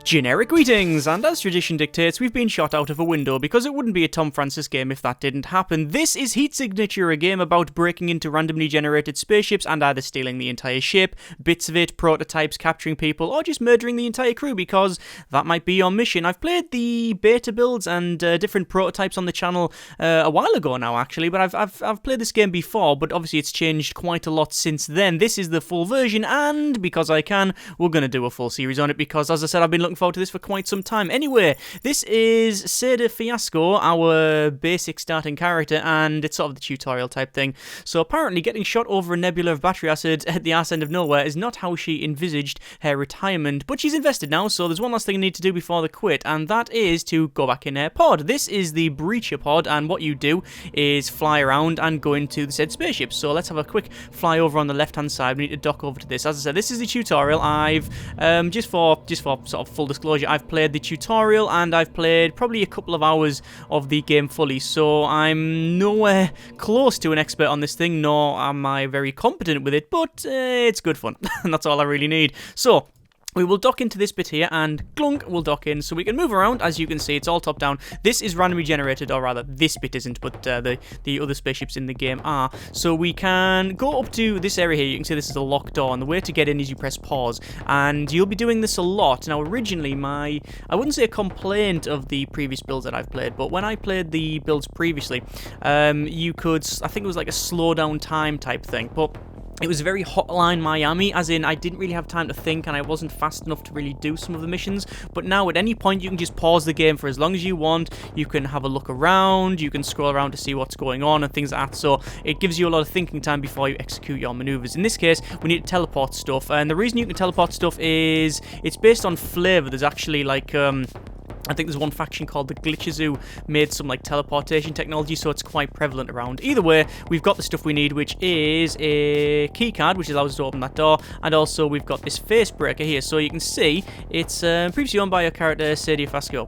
Generic greetings, and as tradition dictates, we've been shot out of a window because it wouldn't be a Tom Francis game if that didn't happen. This is Heat Signature, a game about breaking into randomly generated spaceships and either stealing the entire ship, bits of it, prototypes, capturing people, or just murdering the entire crew because that might be your mission. I've played the beta builds and different prototypes on the channel a while ago now, actually, but I've played this game before, but obviously it's changed quite a lot since then. This is the full version, and because I can, we're going to do a full series on it because, as I said, I've been looking forward to this for quite some time. Anyway, this is Seda Fiasco, our basic starting character, and it's sort of the tutorial type thing. So apparently getting shot over a nebula of battery acid at the arse end of nowhere is not how she envisaged her retirement, but she's invested now, so there's one last thing I need to do before the quit, and that is to go back in her pod. This is the breacher pod, and what you do is fly around and go into the said spaceship. So let's have a quick fly over on the left hand side. We need to dock over to this. As I said, this is the tutorial. I've just for sort of full disclosure, I've played the tutorial and I've played probably a couple of hours of the game fully, so I'm nowhere close to an expert on this thing, nor am I very competent with it, but it's good fun, and that's all I really need. So we will dock into this bit here, and glunk, we'll dock in, so we can move around. As you can see, it's all top down. This is randomly generated, or rather, this bit isn't, but the other spaceships in the game are. So we can go up to this area here. You can see this is a locked door, and the way to get in is you press pause, and you'll be doing this a lot. Now, originally, I wouldn't say a complaint of the previous builds that I've played, but when I played the builds previously, you could, I think it was like a slow down time type thing, but it was very Hotline Miami, as in I didn't really have time to think and I wasn't fast enough to really do some of the missions. But now at any point you can just pause the game for as long as you want. You can have a look around, you can scroll around to see what's going on and things like that. So it gives you a lot of thinking time before you execute your maneuvers. In this case, we need to teleport stuff, and the reason you can teleport stuff is it's based on flavor. There's actually like I think there's one faction called the Glitches who made some like teleportation technology, so it's quite prevalent around. Either way, we've got the stuff we need, which is a keycard, which allows us to open that door, and also we've got this face breaker here. So you can see it's previously owned by our character Seda Fiasco.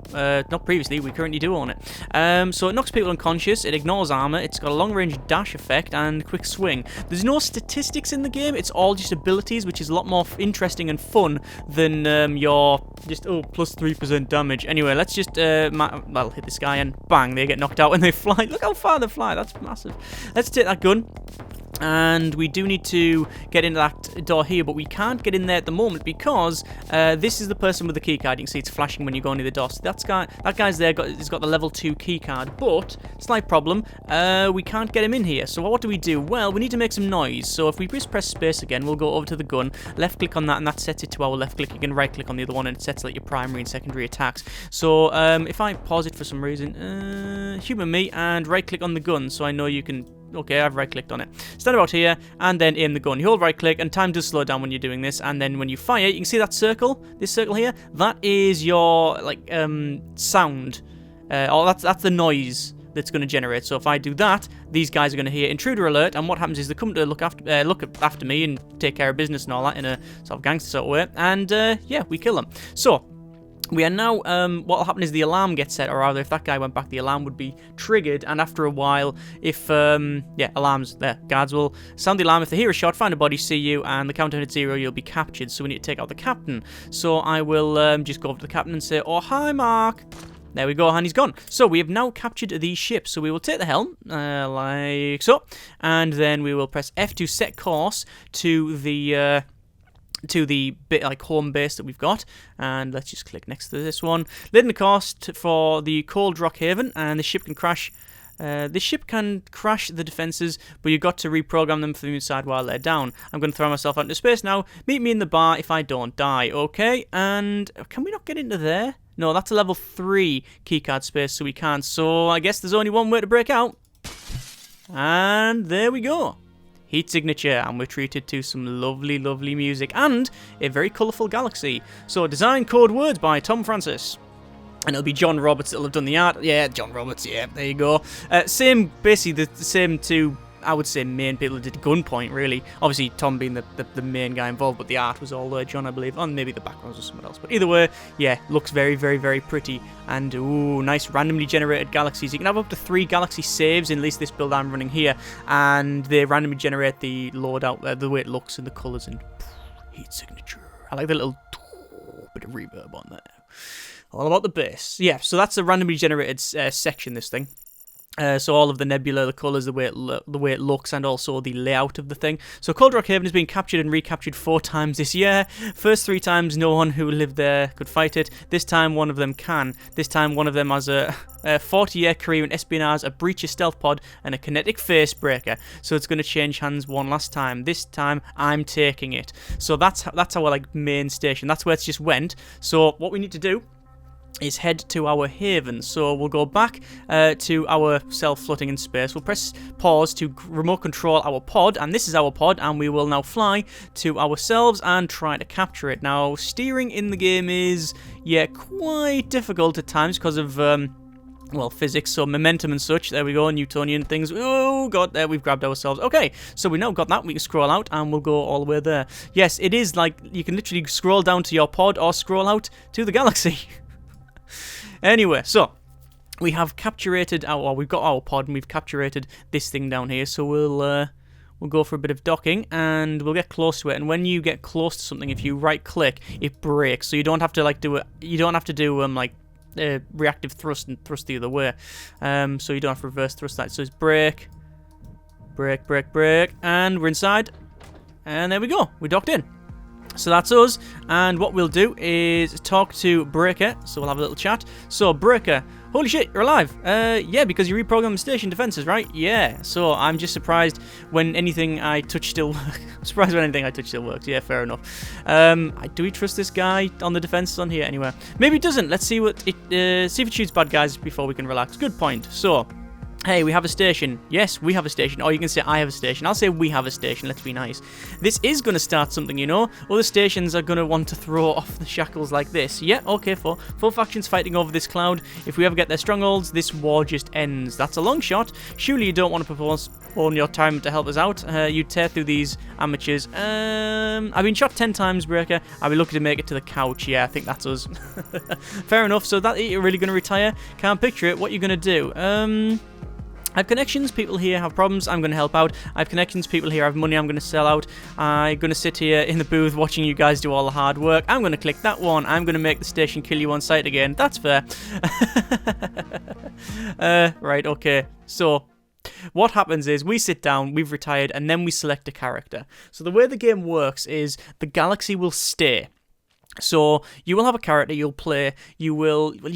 Not previously, we currently do own it. So it knocks people unconscious, it ignores armor, it's got a long-range dash effect and quick swing. There's no statistics in the game, it's all just abilities, which is a lot more interesting and fun than your just plus 3% damage. Anyway, let's just hit this guy and bang, they get knocked out and they fly. Look how far they fly, that's massive. Let's take that gun. And we do need to get into that door here, but we can't get in there at the moment because this is the person with the keycard. You can see it's flashing when you go near the door. So that guy's there, he's got the level 2 keycard, but slight problem, we can't get him in here. So what do we do? Well, we need to make some noise. So if we just press space again, we'll go over to the gun, left click on that, and that sets it to our left click. You can right click on the other one and it sets like your primary and secondary attacks. So if I pause it for some reason, human me, and right click on the gun so I know you can. Okay, I've right-clicked on it. Stand about here, and then aim the gun. You hold right-click, and time does slow down when you're doing this, and then when you fire, you can see that circle? This circle here? That is your, like, sound. Or that's the noise that's going to generate. So if I do that, these guys are going to hear intruder alert, and what happens is they come to look after me and take care of business and all that in a sort of gangster sort of way, and, yeah, we kill them. So we are now, what will happen is the alarm gets set, or rather, if that guy went back, the alarm would be triggered, and after a while, if, alarms, there, guards will sound the alarm. If they hear a shot, find a body, see you, and the countdown hits 0, you'll be captured, so we need to take out the captain. So I will, just go over to the captain and say, oh, hi, Mark. There we go, and he's gone. So we have now captured the ship, so we will take the helm, like so, and then we will press F to set course to the bit like home base that we've got, and let's just click next to this one. Leading the cost for the Cold Rock Haven, and the ship can crash. The defenses, but you've got to reprogram them from the inside while they're down. I'm going to throw myself out into space now. Meet me in the bar if I don't die. Okay, and can we not get into there? No, that's a level 3 keycard space, so we can't. So I guess there's only one way to break out. And there we go. Heat signature, and we're treated to some lovely, lovely music and a very colourful galaxy. So, design code words by Tom Francis. And it'll be John Roberts that'll have done the art. Yeah, John Roberts, yeah, there you go. Basically the same two, I would say, main people who did Gunpoint, really. Obviously, Tom being the main guy involved, but the art was all John, I believe. And maybe the backgrounds or someone else. But either way, yeah, looks very, very, very pretty. And, ooh, nice randomly generated galaxies. You can have up to 3 galaxy saves, in at least this build I'm running here. And they randomly generate the loadout, the way it looks and the colours and heat signature. I like the little Bit of reverb on there. All about the bass. Yeah, so that's a randomly generated section, this thing. So all of the nebula, the colours, the way it looks, and also the layout of the thing. So Cold Rock Haven has been captured and recaptured 4 times this year. First 3 times, no one who lived there could fight it. This time, one of them can. This time, one of them has a 40-year career in espionage, a breacher stealth pod, and a kinetic face breaker. So it's going to change hands one last time. This time, I'm taking it. So that's our like main station. That's where it's just went. So what we need to do is head to our haven. So we'll go back to our self floating in space. We'll press pause to remote control our pod, and this is our pod, and we will now fly to ourselves and try to capture it. Now, steering in the game is, yeah, quite difficult at times because of well, physics, so momentum and such. There we go, Newtonian things. Oh god, there we've grabbed ourselves. Okay, so we now got that. We can scroll out and we'll go all the way there. Yes, it is like you can literally scroll down to your pod or scroll out to the galaxy. Anyway, so we have capturated we've got our pod and we've capturated this thing down here. So we'll go for a bit of docking and we'll get close to it. And when you get close to something, if you right click, it breaks. So you don't have to like do it. You don't have to do like reactive thrust and thrust the other way. So you don't have to reverse thrust that. So it's break, break, break, break, and we're inside. And there we go. We docked in. So that's us, and what we'll do is talk to Breaker, so we'll have a little chat. So, Breaker, holy shit, you're alive. Yeah, because you reprogrammed the station defenses, right? Yeah, so I'm just surprised when anything I touch still works. I'm surprised when anything I touch still works. Yeah, fair enough. Do we trust this guy on the defenses on here anyway? Maybe it doesn't. Let's see what it, see if it shoots bad guys before we can relax. Good point. So, hey, we have a station. Yes, we have a station. Or you can say I have a station. I'll say we have a station. Let's be nice. This is going to start something, you know. Other stations are going to want to throw off the shackles like this. Yeah, okay, four factions fighting over this cloud. If we ever get their strongholds, this war just ends. That's a long shot. Surely you don't want to postpone your time to help us out. You tear through these amateurs. I've been shot 10 times, Breaker. I'll be lucky to make it to the couch. Yeah, I think that's us. Fair enough. So that you're really going to retire? Can't picture it. What are you going to do? I have connections, people here have problems, I'm going to help out. I have connections, people here have money, I'm going to sell out. I'm going to sit here in the booth watching you guys do all the hard work. I'm going to click that one. I'm going to make the station kill you on sight again. That's fair. Right, okay. So, what happens is we sit down, we've retired, and then we select a character. So the way the game works is the galaxy will stay. So you will have a character you'll play, you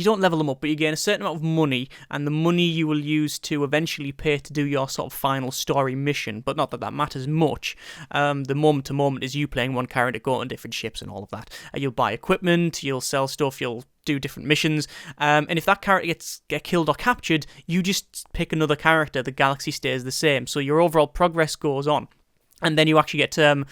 don't level them up, but you gain a certain amount of money, and the money you will use to eventually pay to do your sort of final story mission, but not that that matters much. The moment to moment is you playing one character, going on different ships and all of that. You'll buy equipment, you'll sell stuff, you'll do different missions, and if that character gets killed or captured, you just pick another character, the galaxy stays the same, so your overall progress goes on. And then you actually get a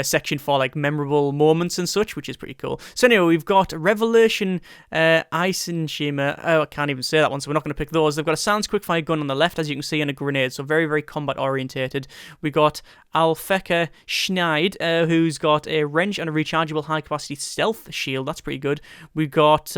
section for like memorable moments and such, which is pretty cool. So anyway, we've got Revelation Eisenschema. Oh, I can't even say that one, so we're not going to pick those. They've got a Sans quickfire gun on the left, as you can see, and a grenade. So very, very combat orientated. We got Alfeka Schneid, who's got a wrench and a rechargeable high capacity stealth shield. That's pretty good. We've got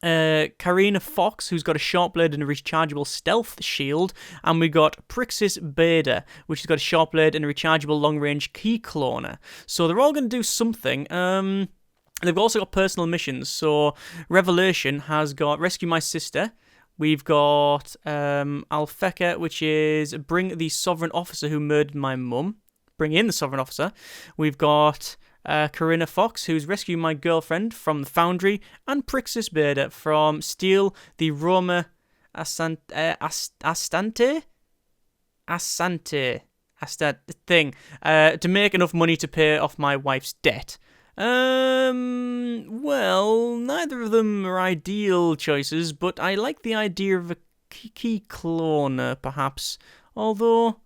Karina Fox, who's got a sharp blade and a rechargeable stealth shield, and we got Prixis Bader, which has got a sharp blade and a rechargeable long-range key cloner. So they're all going to do something. They've also got personal missions. So Revelation has got Rescue My Sister. We've got Alfeka, which is Bring the Sovereign Officer Who Murdered My Mum. Bring in the Sovereign Officer. We've got Karina Fox, who's rescued my girlfriend from the Foundry, and Prixis Bader from Steal the Roma Asante thing to make enough money to pay off my wife's debt. Well, neither of them are ideal choices, but I like the idea of a key cloner, perhaps. Although,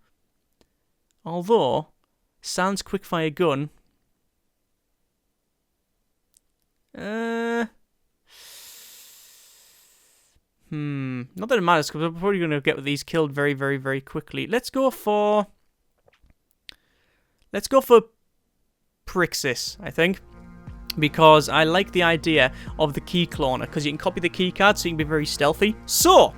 Sans quickfire gun. Not that it matters, because we're probably going to get these killed very, very, very quickly. Let's go for Prixis, I think, because I like the idea of the key cloner, because you can copy the key card, so you can be very stealthy. So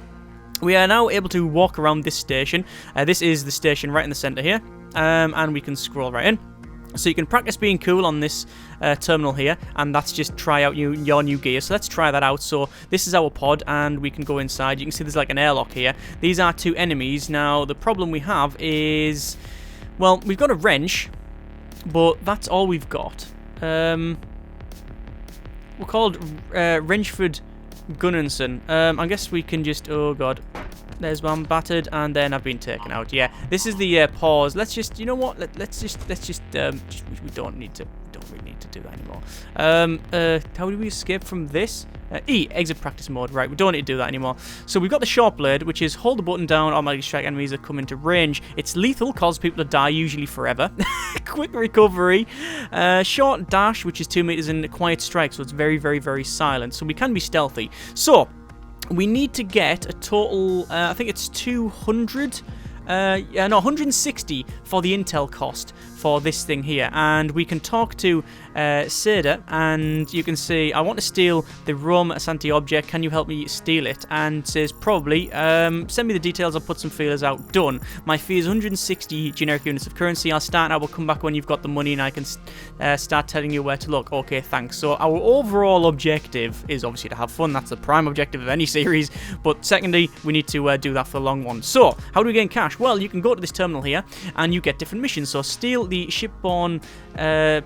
we are now able to walk around this station. This is the station right in the center here, and we can scroll right in. So you can practice being cool on this terminal here, and that's just try out your new gear. So let's try that out. So this is our pod, and we can go inside. You can see there's like an airlock here. These are 2 enemies. Now, the problem we have is, well, we've got a wrench, but that's all we've got. We're called Wrenchford Gunnarsson. I guess we can just, oh god. There's one battered, and then I've been taken out. Yeah, this is the pause. Let's just, you know what? Let's just. We don't really need to do that anymore. How do we escape from this? Exit practice mode. Right, we don't need to do that anymore. So we've got the sharp blade, which is hold the button down, automatically strike enemies that come into range. It's lethal, causes people to die, usually forever. Quick recovery. Short dash, which is 2 meters, and quiet strike, so it's very, very, very silent. So we can be stealthy. So we need to get a total, I think it's 200, 160 for the intel cost for this thing here. And we can talk to Seda, and you can say, I want to steal the Rome Asante object, can you help me steal it? And says, probably, send me the details, I'll put some feelers out. Done. My fee is 160 generic units of currency. I'll start and I will come back when you've got the money, and I can start telling you where to look. Okay, thanks. So our overall objective is obviously to have fun. That's the prime objective of any series. But secondly, we need to do that for the long one. So, how do we gain cash? Well, you can go to this terminal here, and you get different missions. So, steal the shipborne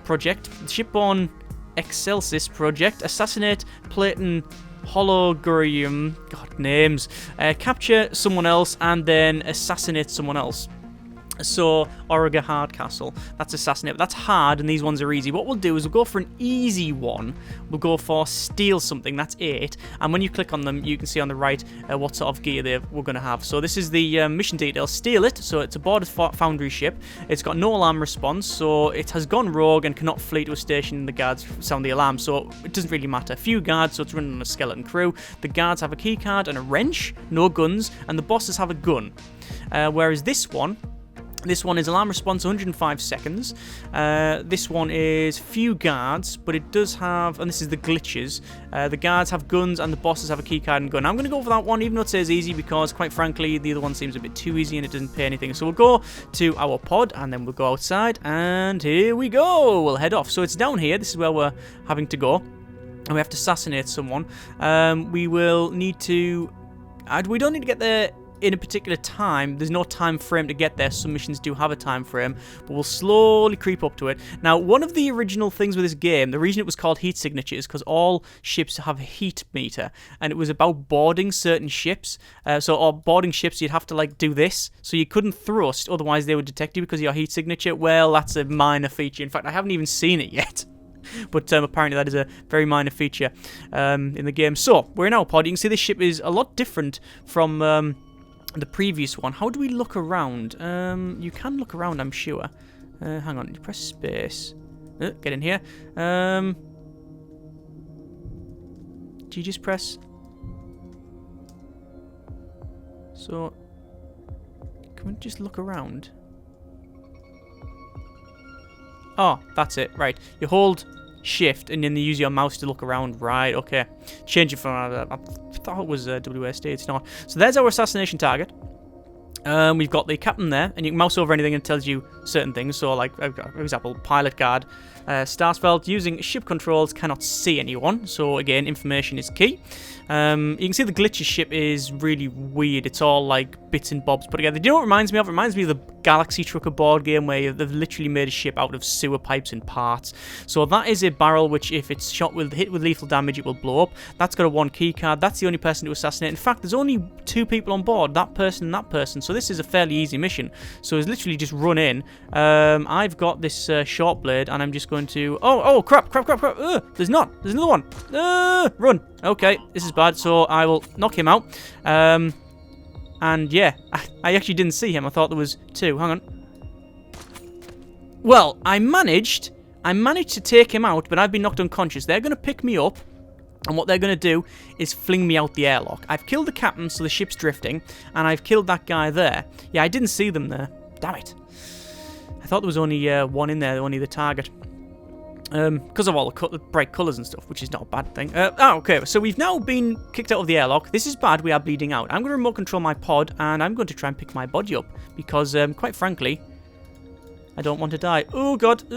project, shipborne Excelsis project, assassinate Platon hologram, god names, capture someone else, and then assassinate someone else. So, Origa Hardcastle, that's assassinate, but that's hard, and these ones are easy. What we'll do is we'll go for an easy one. We'll go for steal something, that's 8, and when you click on them, you can see on the right what sort of gear we're going to have. So this is the mission details. Steal it, so it's aboard a foundry ship. It's got no alarm response, so it has gone rogue and cannot flee to a station. The guards sound the alarm, so it doesn't really matter. Few guards, so it's running on a skeleton crew. The guards have a keycard and a wrench, no guns, and the bosses have a gun. Whereas this one is alarm response 105 seconds. This one is few guards, but it does have, and this is the glitches, the guards have guns and the bosses have a keycard and gun. I'm going to go for that one, even though it says easy, because quite frankly, the other one seems a bit too easy and it doesn't pay anything. So we'll go to our pod, and then we'll go outside, and here we go. We'll head off. So it's down here. This is where we're having to go, and we have to assassinate someone. We will need to... we don't need to get there in a particular time. There's no time frame to get there. Some missions do have a time frame, but we'll slowly creep up to it. Now, one of the original things with this game, the reason it was called heat signatures, because all ships have a heat meter, and it was about boarding certain ships. Or boarding ships, you'd have to like do this, so you couldn't thrust, otherwise they would detect you because of your heat signature. Well, that's a minor feature. In fact, I haven't even seen it yet. But apparently that is a very minor feature in the game. So, we're in our pod. You can see this ship is a lot different from the previous one. How do we look around? You can look around, I'm sure. Hang on, you press space. Get in here. Do you just press? So, can we just look around? Oh, that's it. Right. You hold shift and then you use your mouse to look around. Right, okay. Change it from... I thought it was WSD. It's not. So there's our assassination target. We've got the captain there, and you can mouse over anything and it tells you certain things. So, like, for example, pilot guard. Starsfeld, using ship controls, cannot see anyone. So, again, information is key. You can see the glitchy ship is really weird. It's all, like, bits and bobs put together. Do you know what it reminds me of? It reminds me of the Galaxy Trucker board game where they've literally made a ship out of sewer pipes and parts. So that is a barrel which, if it's hit with lethal damage, it will blow up. That's got a 1 key card. That's the only person to assassinate. In fact, there's only 2 people on board, that person and that person. So this is a fairly easy mission. So it's literally just run in. I've got this short blade, and I'm just going to... Oh, crap. There's not. There's another one. Run. Okay, this is bad. So I will knock him out. And yeah, I actually didn't see him. I thought there was 2. Hang on. Well, I managed to take him out, but I've been knocked unconscious. They're going to pick me up, and what they're going to do is fling me out the airlock. I've killed the captain, so the ship's drifting, and I've killed that guy there. Yeah, I didn't see them there. Damn it. I thought there was only 1 in there, only the target. Because of all the bright colours and stuff, which is not a bad thing. Okay, so we've now been kicked out of the airlock. This is bad, we are bleeding out. I'm going to remote control my pod, and I'm going to try and pick my body up, because, quite frankly, I don't want to die. Oh, God.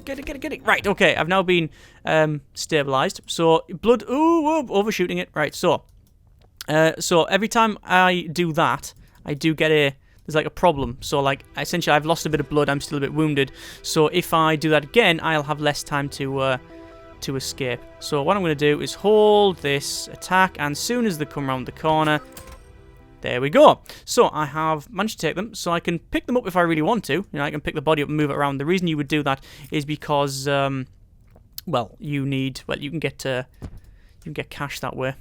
Get it. Right, okay. I've now been stabilized. So, blood. Ooh, overshooting it. Right, so every time I do that, I do get there's like a problem. So, like, essentially, I've lost a bit of blood. I'm still a bit wounded. So, if I do that again, I'll have less time to escape. So, what I'm going to do is hold this attack, and as soon as they come around the corner, there we go. So I have managed to take them, so I can pick them up if I really want to. You know, I can pick the body up and move it around. The reason you would do that is because, well, you can get cash that way.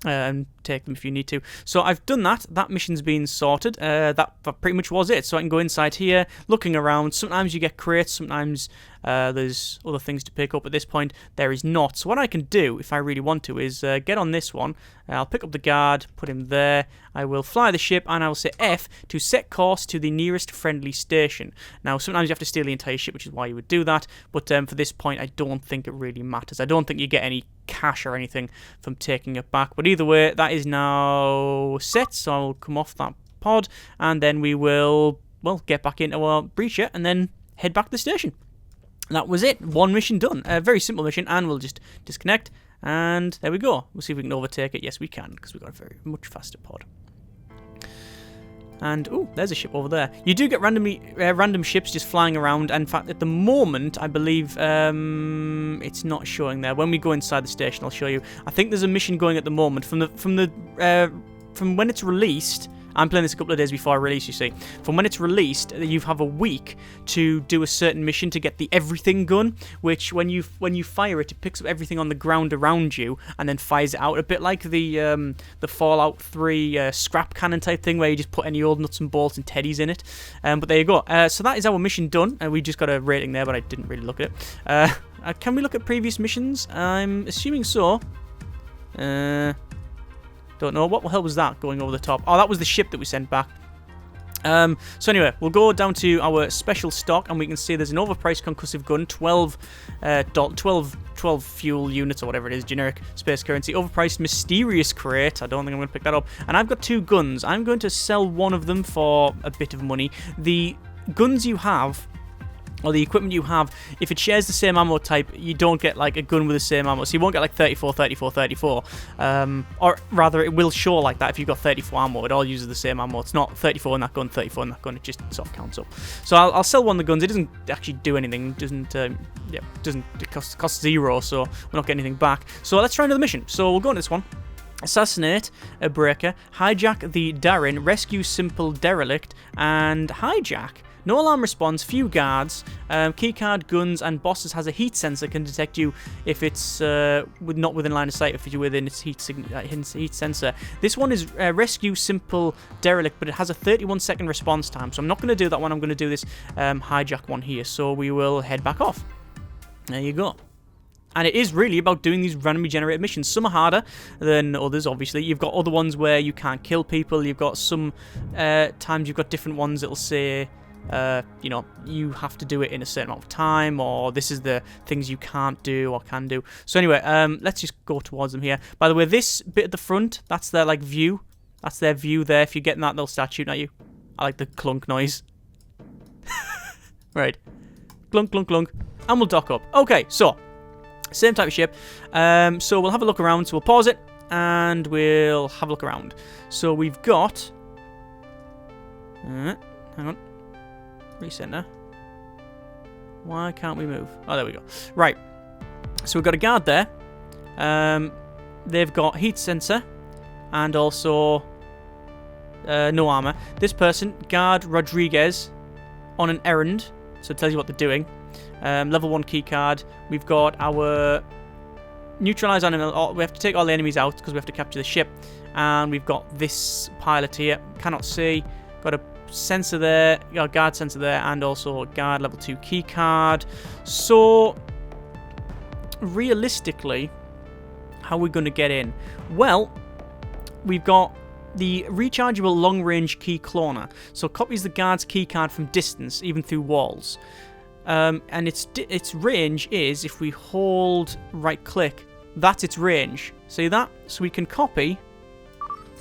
And take them if you need to. So I've done that. That mission's been sorted. That pretty much was it. So I can go inside here, looking around. Sometimes you get crates. Sometimes there's other things to pick up. At this point, there is not. So what I can do, if I really want to, is get on this one. I'll pick up the guard, put him there. I will fly the ship, and I will say F to set course to the nearest friendly station. Now, sometimes you have to steal the entire ship, which is why you would do that. But for this point, I don't think it really matters. I don't think you get any cash or anything from taking it back. But either way, that is now set. So I'll come off that pod, and then we will, well, get back into our breacher and then head back to the station. That was it. One mission done. A very simple mission, and we'll just disconnect. And there we go. We'll see if we can overtake it. Yes, we can, because we've got a very much faster pod. And, oh, there's a ship over there. You do get random ships just flying around. And in fact, at the moment, I believe it's not showing there. When we go inside the station, I'll show you. I think there's a mission going at the moment. From when it's released, I'm playing this a couple of days before I release, you see. From when it's released, you have a week to do a certain mission to get the everything gun, which when you fire it, it picks up everything on the ground around you and then fires it out. A bit like the Fallout 3 scrap cannon type thing, where you just put any old nuts and bolts and teddies in it. But there you go. So that is our mission done. We just got a rating there, but I didn't really look at it. Can we look at previous missions? I'm assuming so. Don't know. What the hell was that going over the top? Oh, that was the ship that we sent back. So anyway, we'll go down to our special stock, and we can see there's an overpriced concussive gun, 12 fuel units or whatever it is, generic space currency. Overpriced mysterious crate. I don't think I'm going to pick that up. And I've got 2 guns. I'm going to sell one of them for a bit of money. The guns you have, or the equipment you have, if it shares the same ammo type, you don't get like a gun with the same ammo. So you won't get like 34, 34, 34. Or rather, it will show like that if you've got 34 ammo. It all uses the same ammo. It's not 34 in that gun, 34 in that gun. It just sort of counts up. So I'll sell one of the guns. It doesn't actually do anything. It costs 0, so we're not getting anything back. So let's try another mission. So we'll go on this one. Assassinate a breaker, hijack the Darren, rescue simple derelict, and hijack. No alarm response, few guards, keycard, guns, and bosses has a heat sensor, can detect you if it's not within line of sight, if you're within its heat sensor. This one is rescue simple derelict, but it has a 31-second response time, so I'm not going to do that one. I'm going to do this hijack one here, so we will head back off. There you go. And it is really about doing these randomly generated missions. Some are harder than others, obviously. You've got other ones where you can't kill people. You've got some times you've got different ones that'll say, you have to do it in a certain amount of time, or this is the things you can't do or can do. So anyway, let's just go towards them here. By the way, this bit at the front, that's their like view. That's their view there. If you're getting that, they'll start shooting at you. I like the clunk noise. Right. Clunk, clunk, clunk. And we'll dock up. Okay, so same type of ship. So we'll have a look around. So we'll pause it and we'll have a look around. So we've got... hang on. Recenter. Why can't we move? Oh, there we go. Right. So we've got a guard there. They've got heat sensor and also no armor. This person, Guard Rodriguez, on an errand. So it tells you what they're doing. Level 1 key card. We've got our neutralize animal. We have to take all the enemies out because we have to capture the ship. And we've got this pilot here. Cannot see. Got a sensor there, got a guard sensor there, and also a guard level 2 key card. So realistically, how are we going to get in? Well, we've got the rechargeable long-range key cloner. So it copies the guard's key card from distance, even through walls. And its range is, if we hold right-click, that's its range. See that? So we can copy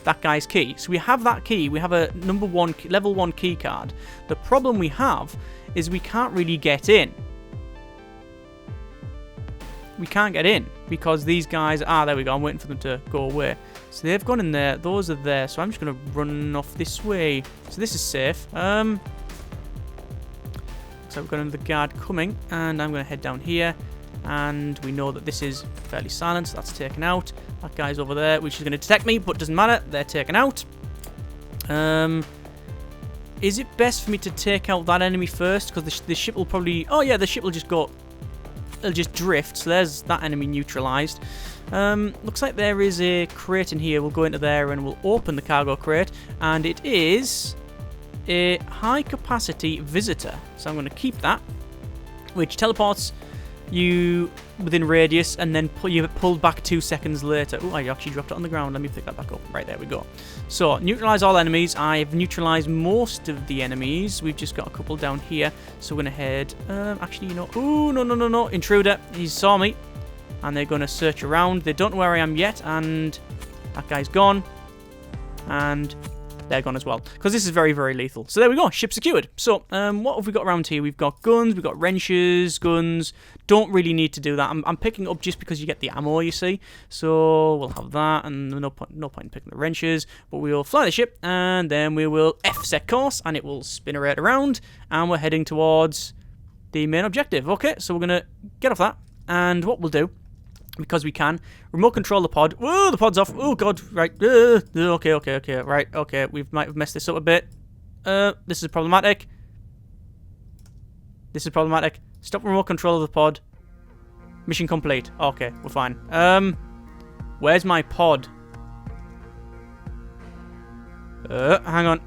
that guy's key. So we have that key. We have a level 1 key card. The problem we have is we can't really get in. We can't get in because these guys... Ah, there we go. I'm waiting for them to go away. So they've gone in there. Those are there. So I'm just going to run off this way. So this is safe. So we've got another guard coming. And I'm going to head down here. And we know that this is fairly silent. So that's taken out. That guy's over there, which is going to detect me. But doesn't matter. They're taken out. Is it best for me to take out that enemy first? Because the ship will probably... Oh, yeah, the ship will just go... It'll just drift, so there's that enemy neutralized. Looks like there is a crate in here. We'll go into there and we'll open the cargo crate. And it is a high-capacity visitor. So I'm going to keep that, which teleports you within radius and then you pulled back 2 seconds later. Oh, I actually dropped it on the ground. Let me pick that back up. Right, there we go. So, neutralize all enemies. I've neutralized most of the enemies. We've just got a couple down here. So we're going to head... actually, you know... Oh, no. Intruder. He saw me. And they're going to search around. They don't know where I am yet. And that guy's gone. And... they're gone as well. Because this is very, very lethal. So there we go. Ship secured. So, what have we got around here? We've got guns. We've got wrenches, guns. Don't really need to do that. I'm picking up just because you get the ammo, you see. So, we'll have that. And no point in picking the wrenches. But we'll fly the ship. And then we will F-set course. And it will spin right around. And we're heading towards the main objective. Okay, so we're going to get off that. And what we'll do... because we can. Remote control the pod. Whoa, the pod's off. Oh, God. Right. Okay. Right. Okay. We might have messed this up a bit. This is problematic. Stop remote control of the pod. Mission complete. Okay, we're fine. Where's my pod? Hang on.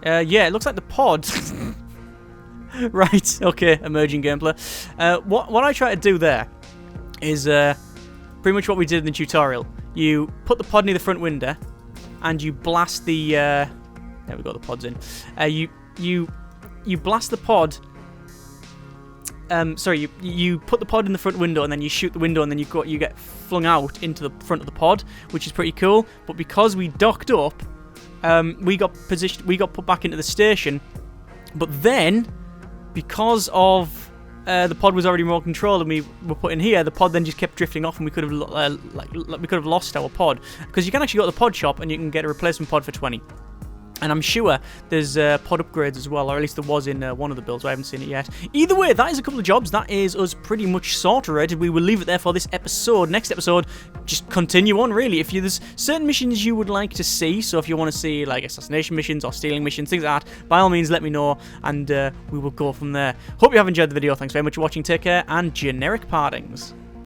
Yeah, it looks like the pod. Right. Okay, emerging gameplay. What I try to do there is pretty much what we did in the tutorial. You put the pod near the front window, and you blast the... there we go, the pod's in. You blast the pod... sorry, you put the pod in the front window, and then you shoot the window, and then you get flung out into the front of the pod, which is pretty cool. But because we docked up, we got put back into the station. But then, because of... the pod was already remote controlled and we were put in here, the pod then just kept drifting off and we could have lost our pod. Because you can actually go to the pod shop and you can get a replacement pod for 20. And I'm sure there's pod upgrades as well, or at least there was in one of the builds. I haven't seen it yet. Either way, that is a couple of jobs. That is us pretty much sorted. We will leave it there for this episode. Next episode, just continue on, really. If there's certain missions you would like to see, so if you want to see like assassination missions or stealing missions, things like that, by all means, let me know, and we will go from there. Hope you have enjoyed the video. Thanks very much for watching. Take care, and generic partings.